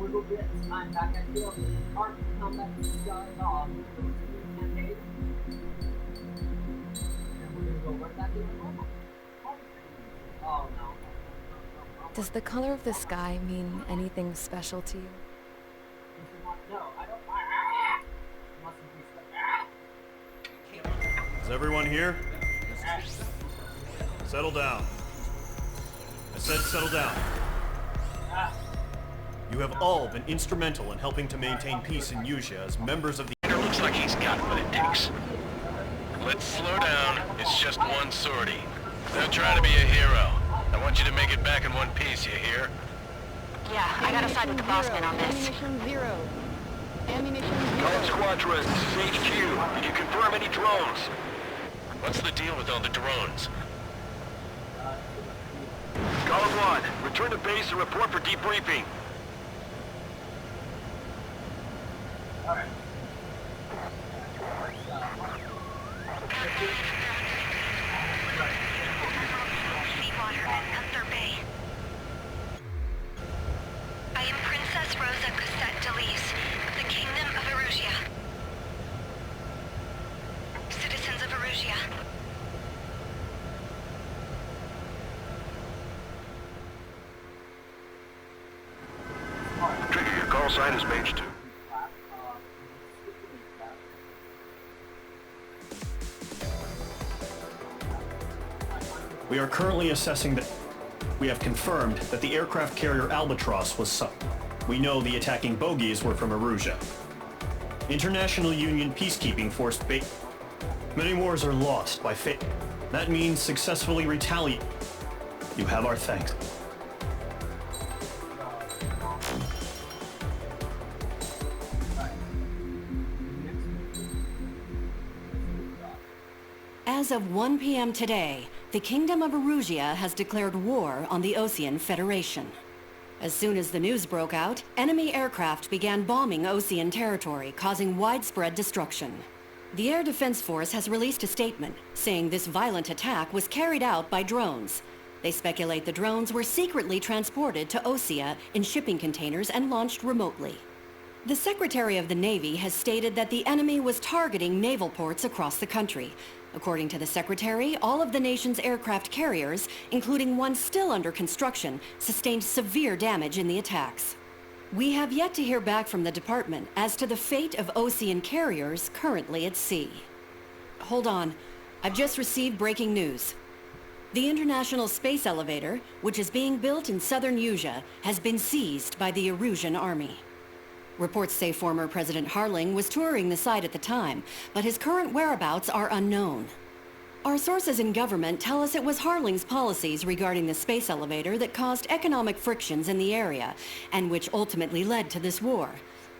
little bit of time back. I feel our combat started off with the campaign. And we're gonna go right back into normal. Oh no. Does the color of the sky mean anything special to you? No, I don't. Is everyone here? Settle down. I said settle down. You have all been instrumental in helping to maintain peace in Yuzha as members of the... It looks like he's got what it takes. Let's slow down. It's just one sortie. Don't try to be a hero. I want you to make it back in one piece, you hear? Yeah, I gotta side with the boss man on this. Ammunition zero. Ammunition zero. Column Squadron, this is HQ. Did you confirm any drones? What's the deal with all the drones? Column 1, return to base and report for debriefing. Alright. Seawater at Gunther Bay. I am Princess Rosa Cosette Delise of the Kingdom of Erusia. Citizens of Erusia. Trigger, your call sign is page 2. We are currently assessing that... We have confirmed that the aircraft carrier Albatross was sunk. We know the attacking bogies were from Erusia. International Union Peacekeeping Force Many wars are lost by fate. That means successfully retaliate. You have our thanks. As of 1 p.m. today, the Kingdom of Erusia has declared war on the Osean Federation. As soon as the news broke out, enemy aircraft began bombing Osean territory, causing widespread destruction. The Air Defense Force has released a statement saying this violent attack was carried out by drones. They speculate the drones were secretly transported to Osea in shipping containers and launched remotely. The Secretary of the Navy has stated that the enemy was targeting naval ports across the country. According to the Secretary, all of the nation's aircraft carriers, including one still under construction, sustained severe damage in the attacks. We have yet to hear back from the department as to the fate of Osean carriers currently at sea. Hold on. I've just received breaking news. The International Space Elevator, which is being built in southern Yuzha, has been seized by the Erusian army. Reports say former President Harling was touring the site at the time, but his current whereabouts are unknown. Our sources in government tell us it was Harling's policies regarding the space elevator that caused economic frictions in the area, and which ultimately led to this war.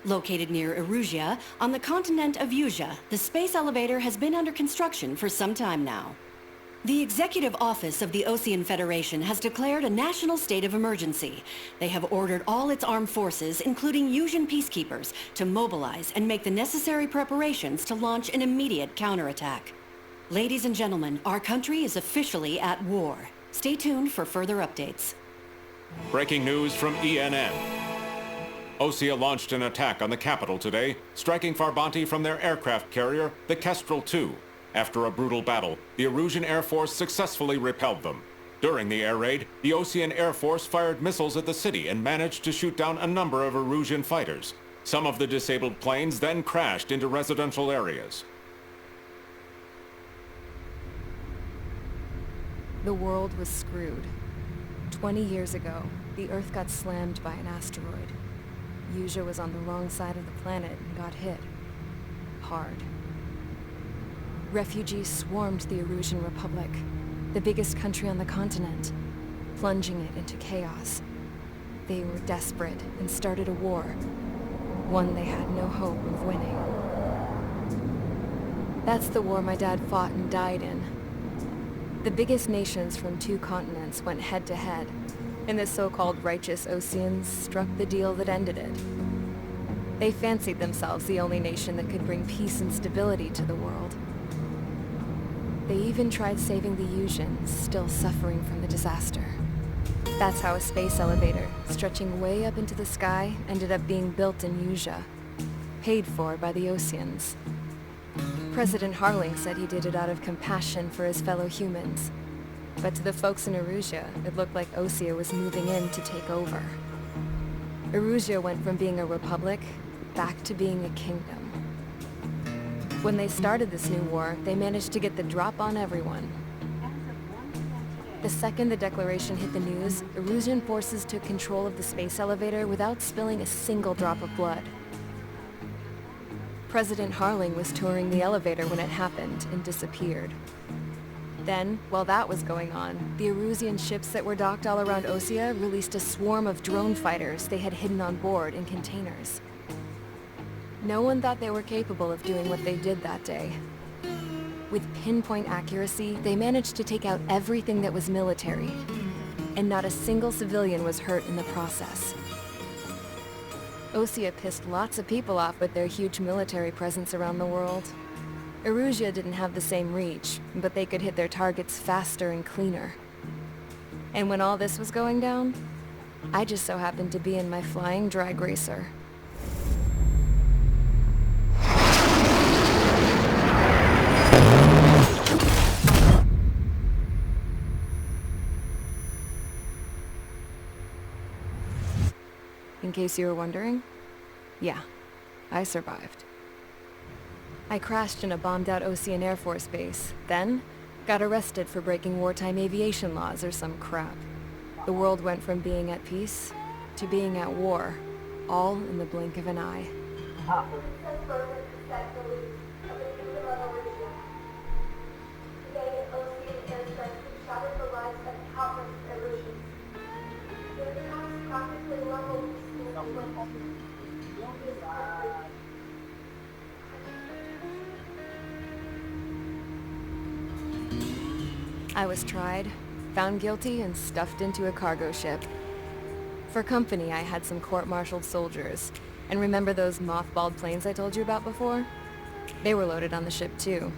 Located near Erusia, on the continent of Yuzha, the space elevator has been under construction for some time now. The Executive Office of the Osean Federation has declared a national state of emergency. They have ordered all its armed forces, including Yuuzhan peacekeepers, to mobilize and make the necessary preparations to launch an immediate counterattack. Ladies and gentlemen, our country is officially at war. Stay tuned for further updates. Breaking news from ENN. Osea launched an attack on the capital today, striking Farbanti from their aircraft carrier, the Kestrel II. After a brutal battle, the Erusian Air Force successfully repelled them. During the air raid, the Osean Air Force fired missiles at the city and managed to shoot down a number of Erusian fighters. Some of the disabled planes then crashed into residential areas. The world was screwed. 20 years ago, the Earth got slammed by an asteroid. Yuzha was on the wrong side of the planet and got hit. Hard. Refugees swarmed the Erusian Republic, the biggest country on the continent, plunging it into chaos. They were desperate and started a war, one they had no hope of winning. That's the war my dad fought and died in. The biggest nations from 2 continents went head-to-head, and the so-called righteous Oseans struck the deal that ended it. They fancied themselves the only nation that could bring peace and stability to the world. They even tried saving the Yuuzhan, still suffering from the disaster. That's how a space elevator, stretching way up into the sky, ended up being built in Usea, paid for by the Oseans. President Harling said he did it out of compassion for his fellow humans. But to the folks in Erusea, it looked like Osea was moving in to take over. Erusea went from being a republic back to being a kingdom. When they started this new war, they managed to get the drop on everyone. The second the declaration hit the news, Erusian forces took control of the space elevator without spilling a single drop of blood. President Harling was touring the elevator when it happened and disappeared. Then, while that was going on, the Erusian ships that were docked all around Osea released a swarm of drone fighters they had hidden on board in containers. No one thought they were capable of doing what they did that day. With pinpoint accuracy, they managed to take out everything that was military, and not a single civilian was hurt in the process. Osea pissed lots of people off with their huge military presence around the world. Erusea didn't have the same reach, but they could hit their targets faster and cleaner. And when all this was going down, I just so happened to be in my flying drag racer. In case you were wondering, yeah, I survived. I crashed in a bombed-out Osean Air Force base, then got arrested for breaking wartime aviation laws or some crap. The world went from being at peace to being at war, all in the blink of an eye. I was tried, found guilty, and stuffed into a cargo ship. For company, I had some court-martialed soldiers. And remember those mothballed planes I told you about before? They were loaded on the ship too.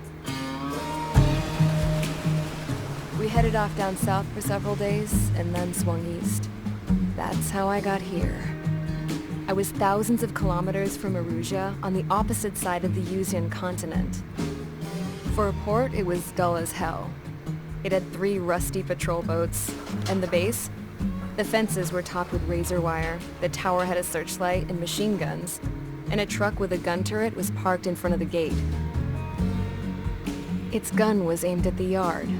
We headed off down south for several days, and then swung east. That's how I got here. I was thousands of kilometers from Erusea, on the opposite side of the Usean continent. For a port, it was dull as hell. It had 3 rusty patrol boats, and the base? The fences were topped with razor wire, the tower had a searchlight and machine guns, and a truck with a gun turret was parked in front of the gate. Its gun was aimed at the yard.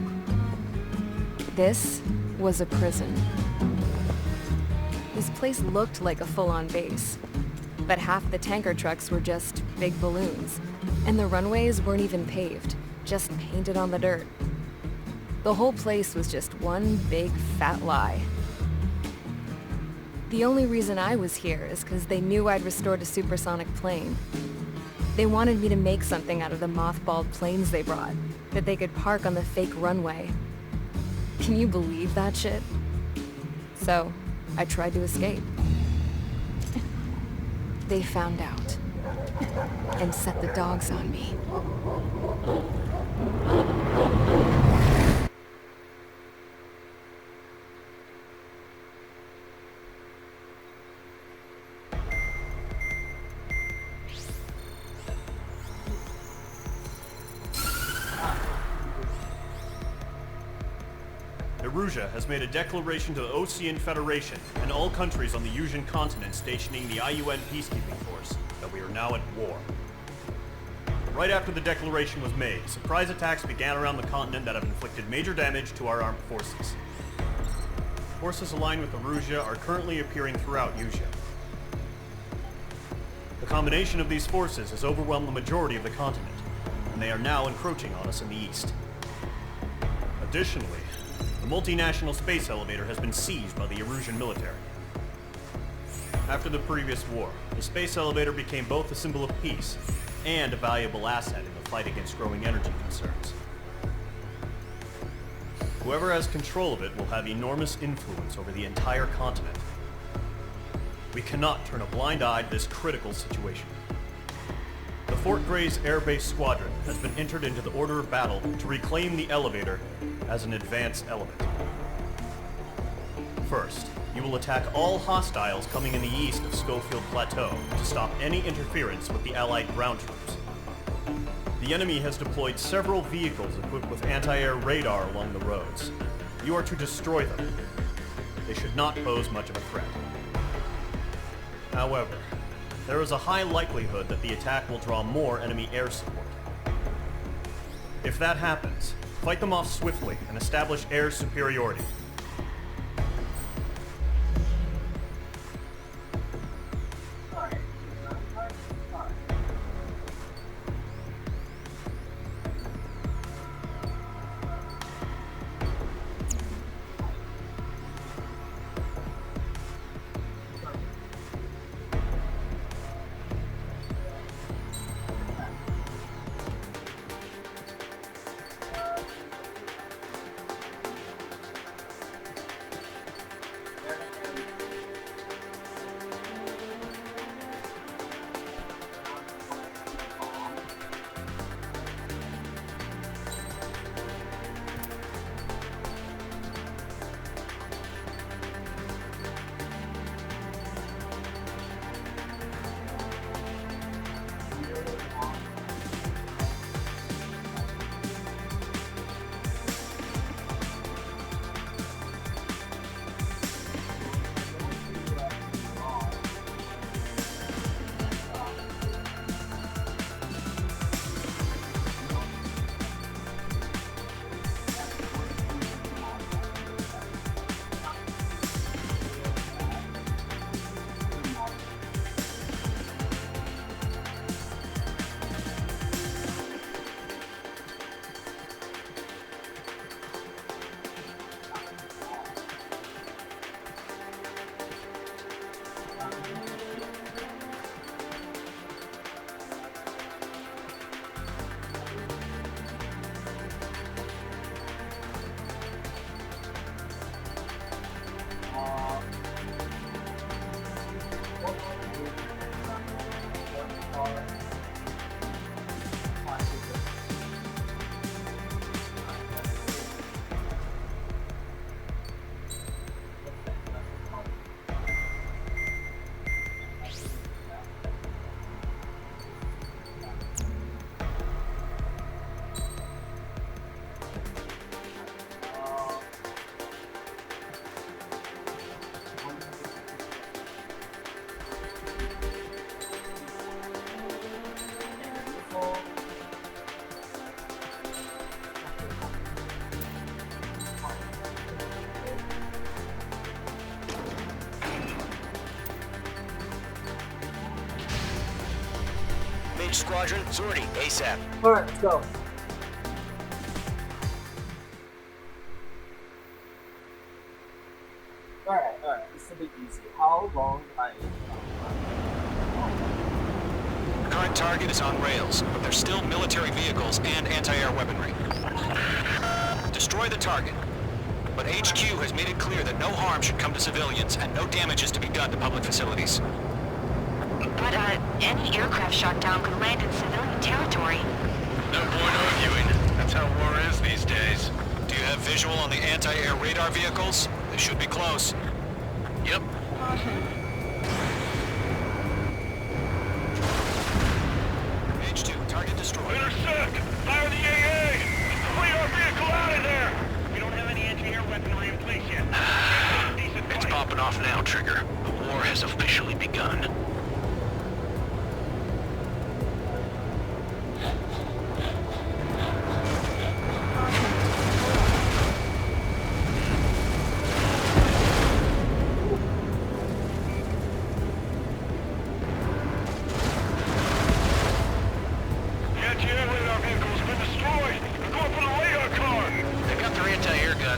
This was a prison. This place looked like a full-on base, but half the tanker trucks were just big balloons, and the runways weren't even paved, just painted on the dirt. The whole place was just one big fat lie. The only reason I was here is because they knew I'd restored a supersonic plane. They wanted me to make something out of the mothballed planes they brought, that they could park on the fake runway. Can you believe that shit? So, I tried to escape. They found out, and set the dogs on me. Erusea has made a declaration to the Osean Federation and all countries on the Usean continent stationing the IUN peacekeeping force that we are now at war. Right after the declaration was made, surprise attacks began around the continent that have inflicted major damage to our armed forces. Forces aligned with Erusea are currently appearing throughout Usea. The combination of these forces has overwhelmed the majority of the continent, and they are now encroaching on us in the east. Additionally, the multinational space elevator has been seized by the Erusian military. After the previous war, the space elevator became both a symbol of peace and a valuable asset in the fight against growing energy concerns. Whoever has control of it will have enormous influence over the entire continent. We cannot turn a blind eye to this critical situation. The Fort Gray's Air Base Squadron has been entered into the order of battle to reclaim the elevator as an advanced element. First, you will attack all hostiles coming in the east of Schofield Plateau to stop any interference with the Allied ground troops. The enemy has deployed several vehicles equipped with anti-air radar along the roads. You are to destroy them. They should not pose much of a threat. However, there is a high likelihood that the attack will draw more enemy air support. If that happens, fight them off swiftly and establish air superiority. Squadron, sortie, ASAP. Alright, let's go. Alright, this will be easy. How long have I... Current target is on rails, but there's still military vehicles and anti-air weaponry. Destroy the target. But HQ has made it clear that no harm should come to civilians and no damage is to be done to public facilities. But, any aircraft shot down could land in civilian territory. No point arguing. That's how war is these days. Do you have visual on the anti-air radar vehicles? They should be close. Yep. H2, target destroyed. Intersect! Fire the AA! Flee our vehicle out of there! We don't have any anti-air weaponry in place yet. It's popping off now, Trigger. The war has officially begun.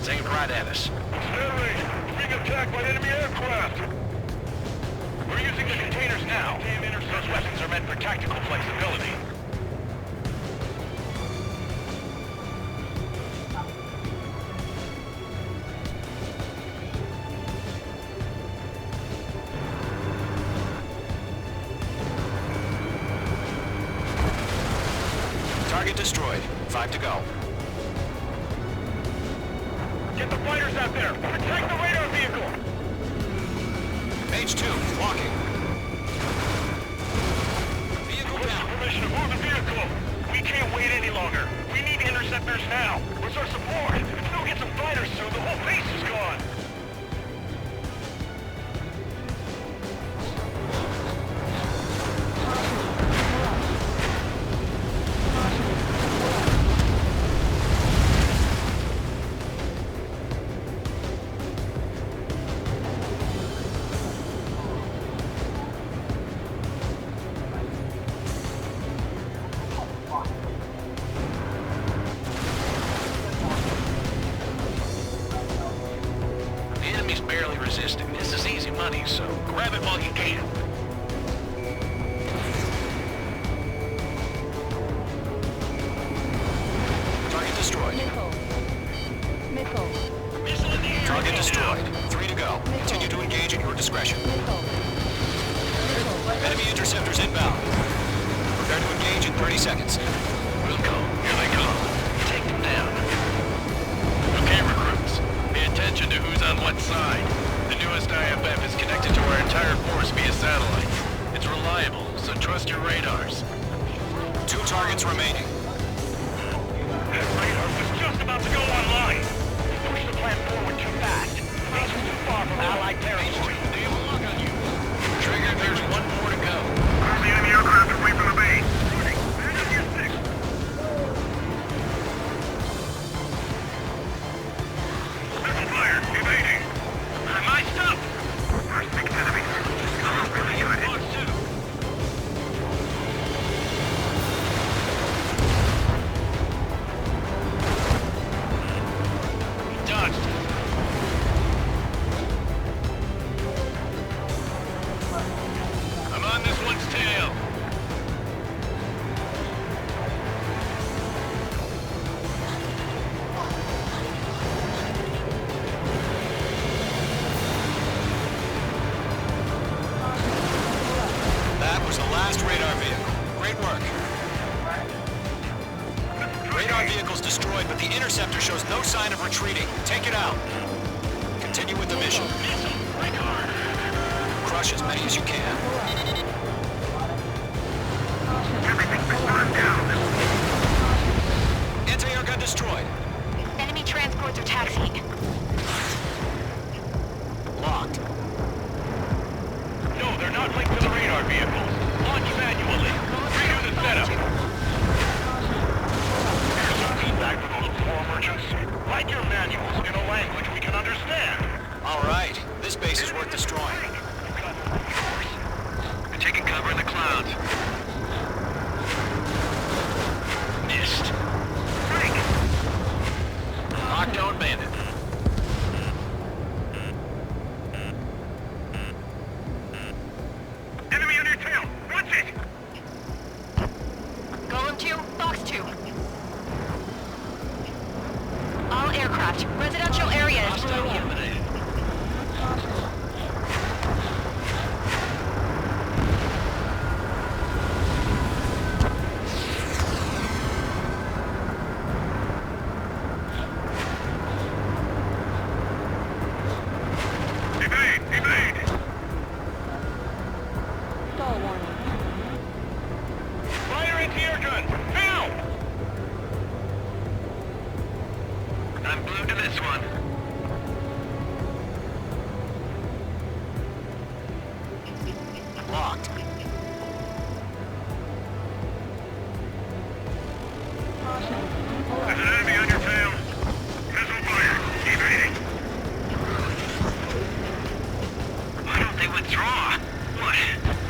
Aimed right at us. Stanley, being attacked by enemy aircraft. We're using the containers now. Those weapons are meant for tactical flexibility. Target destroyed. 5 to go. Get the fighters out there! Protect the radar vehicle! H2, walking. Vehicle down. Permission to move the vehicle. We can't wait any longer. We need interceptors now. Where's our support? If we don't get some fighters soon, the whole base is gone. The enemy's barely resisting. This is easy money, so grab it while you can. Target destroyed. Missile. Missile in the air. Target destroyed. 3 to go. Continue to engage at your discretion. Enemy interceptors inbound. Prepare to engage in 30 seconds. We'll go. Here they come. Take them down. Okay, recruits. Pay attention to who's on what side. The newest IFF is connected to our entire force via satellite. It's reliable, so trust your radars. 2 targets remaining. That radar was just about to go online. Push the plan forward too fast. Base is too far from Allied territory. They have a lock on you. Trigger, there's one more to go. The enemy aircraft away from the base. Moving. Headed on your 6. Missile fire. Evading. My stuff. First big enemy. Really good. Box 2. Dodged. I'm on this one's tail. That was the last radar vehicle. Great work. Radar vehicle's destroyed, but the interceptor shows no sign of retreating. Take it out. Continue with the mission. Crush as many as you can. Everything's been burned down. Anti-air gun destroyed. Enemy transports are taxiing. Locked. No, they're not linked to the radar vehicles. Launch manually. Redo the setup. Here's some feedback from those poor merchants. Write your manuals in a language we can understand. All right. This base is worth destroying. We're taking cover in the clouds. Missed. Lockdown bandit. Enemy on your tail. Watch it. Golem 2, Box 2. All aircraft, residential areas. Hostile eliminated. Evade! Evade! Stall warning. Fire anti-air gun! Now! I'm blue to this one. Locked. There's an enemy on your tail. Missile fire. Evading. Why don't they withdraw? What?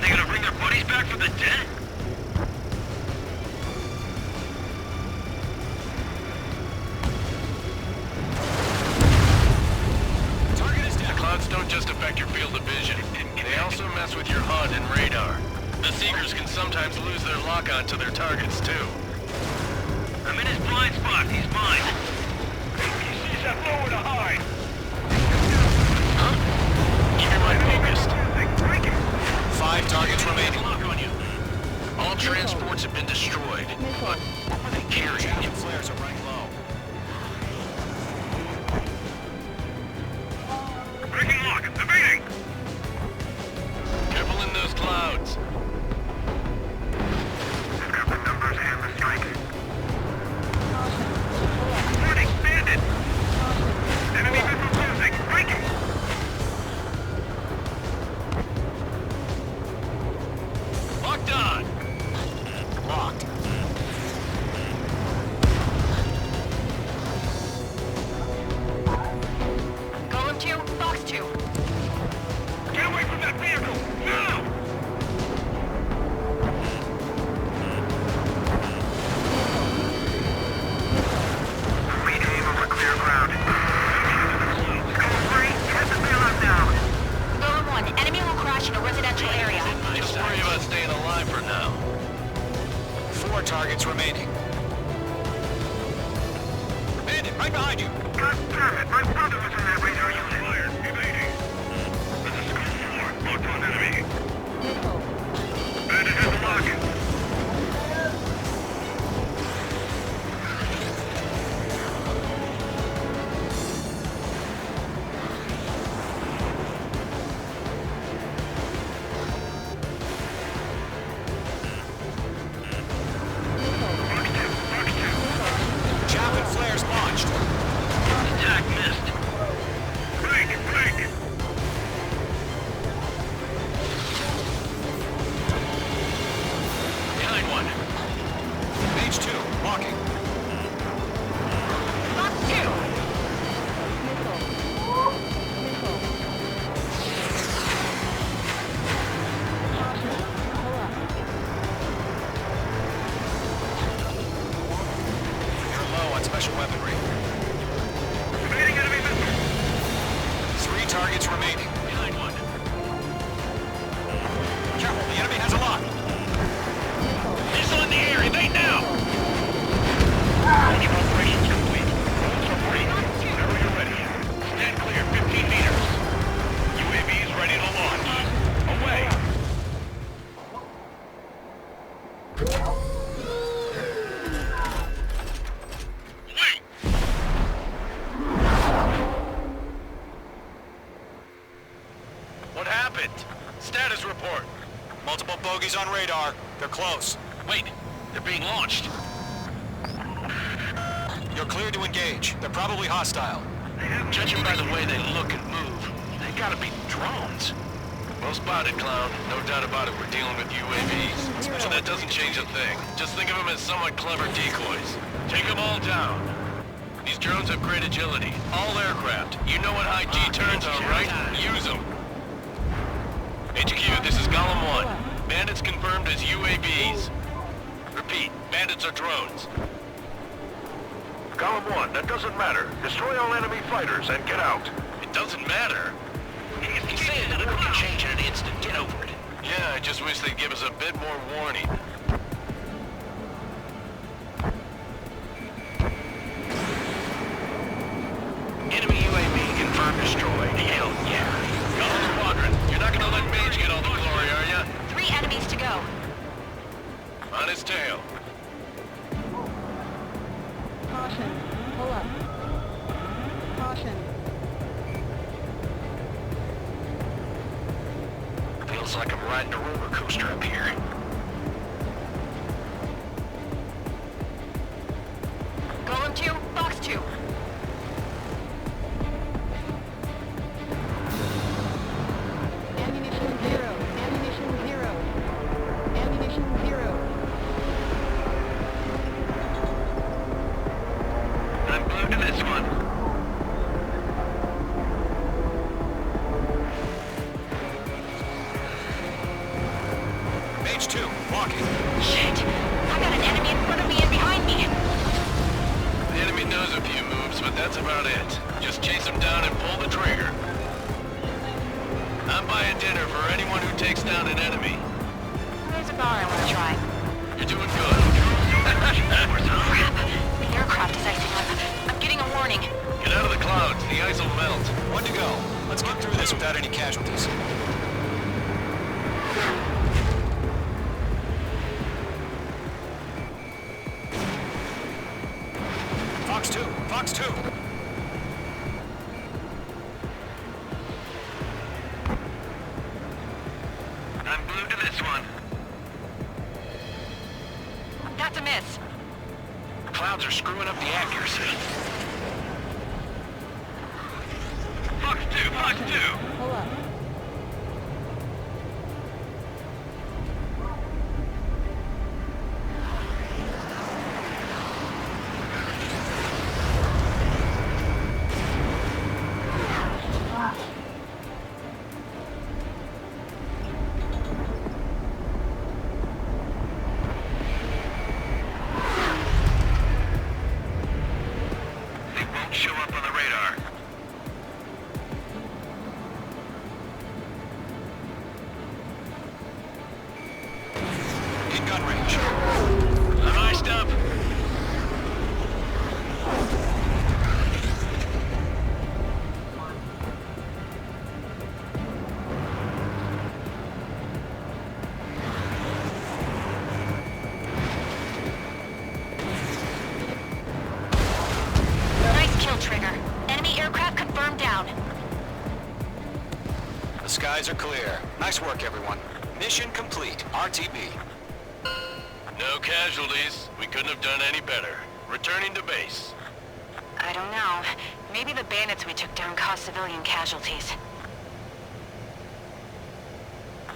They gonna bring their buddies back from the dead? Target is The down. clouds don't just affect your field of vision. They also mess with your HUD and radar. The Seekers can sometimes lose their lock-on to their targets, too. I'm in his blind spot. He's mine. APCs have nowhere to hide. Huh? Keep your mind focused. 5 targets remaining. Lock on you. All transports have been destroyed. But what are they carrying? Javelin flares are running low. Breaking lock. Evading. Just worry about staying alive for now. 4 targets remaining. Bandit, right behind you! God damn it! My brother was in that radar unit. Fired. Evading. This is Skull 4. Locked on enemy. Missile. Bandit has a lock. Chaplain flares launched. Attack missed. Break! Break! Behind one. Mage 2, walking. Missile. Missile. Caution. Pull up. You're low on special weaponry. Evading enemy missile. 3 targets remaining. Behind one. Careful, the enemy has a lock. Missile in the air. Evade now. Launch operations complete. Roads are free. Whenever you're ready. Stand clear 15 meters. UAVs ready to launch. Away! Wait! What happened? Status report. Multiple bogeys on radar. They're close. Wait, they're being launched. You're cleared to engage. They're probably hostile. Judging by the way they look and move, they gotta be drones. Well spotted, clown. No doubt about it, we're dealing with UAVs. But that doesn't change a thing. Just think of them as somewhat clever decoys. Take them all down. These drones have great agility. All aircraft. You know what high G turns are, right? Use them. HQ, this is Golem 1. Bandits confirmed as UAVs. Repeat, bandits are drones. Column 1, that doesn't matter. Destroy all enemy fighters and get out. It doesn't matter. He's saying that it can change in an instant. Get over it. Yeah, I just wish they'd give us a bit more warning. Enemy UAV confirmed destroyed. Hell yeah. Golem Squadron, you're not gonna let Mage get all the glory, are ya? 3 enemies to go. On his tail. Caution. Pull up. Caution. Feels like I'm riding a roller coaster up here. Golem 2, Fox 2. Ammunition 0. Ammunition 0. Ammunition 0. I'm glued to this one. Mage 2, walking. Shit! I got an enemy in front of me and behind me. The enemy knows a few moves, but that's about it. Just chase him down and pull the trigger. I'm buying dinner for anyone who takes down an enemy. There's a bar I want to try. You're doing good. Crap! The aircraft is icing up. I'm getting a warning. Get out of the clouds. The ice will melt. One to go. Let's get through this without any casualties. Fox 2, Fox 2. I'm glued to this one. That's a miss. Clouds are screwing up the accuracy. Fox 2, Fox 2. Pull up. They won't show up on the radar. gun range. I'm iced up. Nice kill, Trigger. Enemy aircraft confirmed down. The skies are clear. Nice work, everyone. Mission complete. RTB. No casualties. We couldn't have done any better. Returning to base. I don't know. Maybe the bandits we took down caused civilian casualties.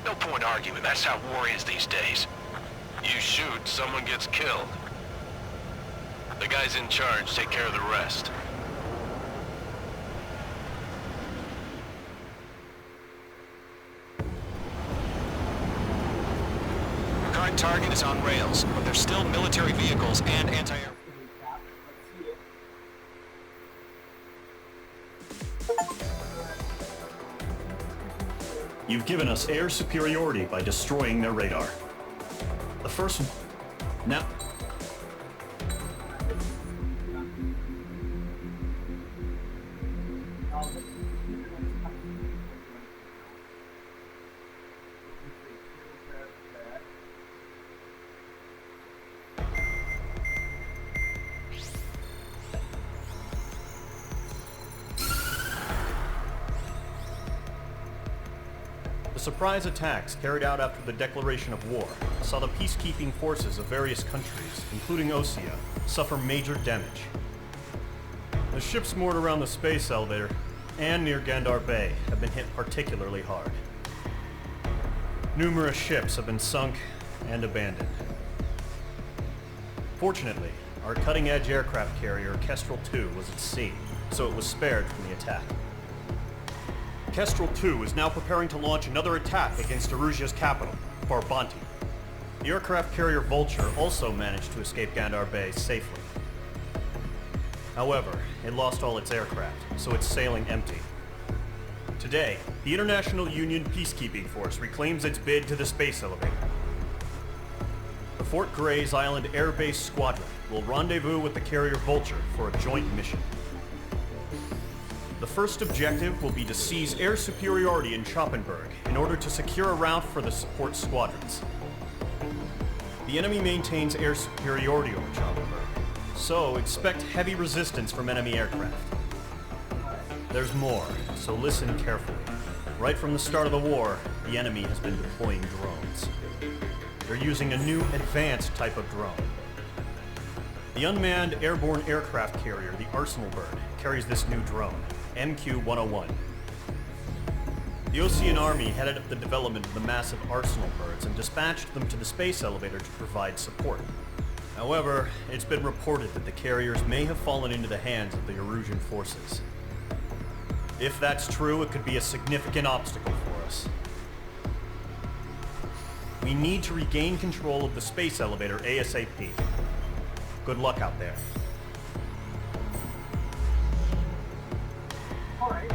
No point arguing. That's how war is these days. You shoot, someone gets killed. The guys in charge take care of the rest. Current target is on rails, but there's still military vehicles and anti-air... You've given us air superiority by destroying their radar. The first... Now... The surprise attacks carried out after the declaration of war saw the peacekeeping forces of various countries, including Osea, suffer major damage. The ships moored around the space elevator and near Gandar Bay have been hit particularly hard. Numerous ships have been sunk and abandoned. Fortunately, our cutting-edge aircraft carrier Kestrel 2 was at sea, so it was spared from the attack. Kestrel 2 is now preparing to launch another attack against Erusia's capital, Farbanti. The aircraft carrier Vulture also managed to escape Gandar Bay safely. However, it lost all its aircraft, so it's sailing empty. Today, the International Union Peacekeeping Force reclaims its bid to the space elevator. The Fort Gray's Island Air Base Squadron will rendezvous with the carrier Vulture for a joint mission. The first objective will be to seize air superiority in Schoppenberg in order to secure a route for the support squadrons. The enemy maintains air superiority over Schoppenberg, so expect heavy resistance from enemy aircraft. There's more, so listen carefully. Right from the start of the war, the enemy has been deploying drones. They're using a new advanced type of drone. The unmanned airborne aircraft carrier, the Arsenal Bird, carries this new drone, MQ-101. The Ocean Army headed up the development of the massive Arsenal Birds and dispatched them to the space elevator to provide support. However, it's been reported that the carriers may have fallen into the hands of the Erusian forces. If that's true, it could be a significant obstacle for us. We need to regain control of the space elevator ASAP. Good luck out there. Alright.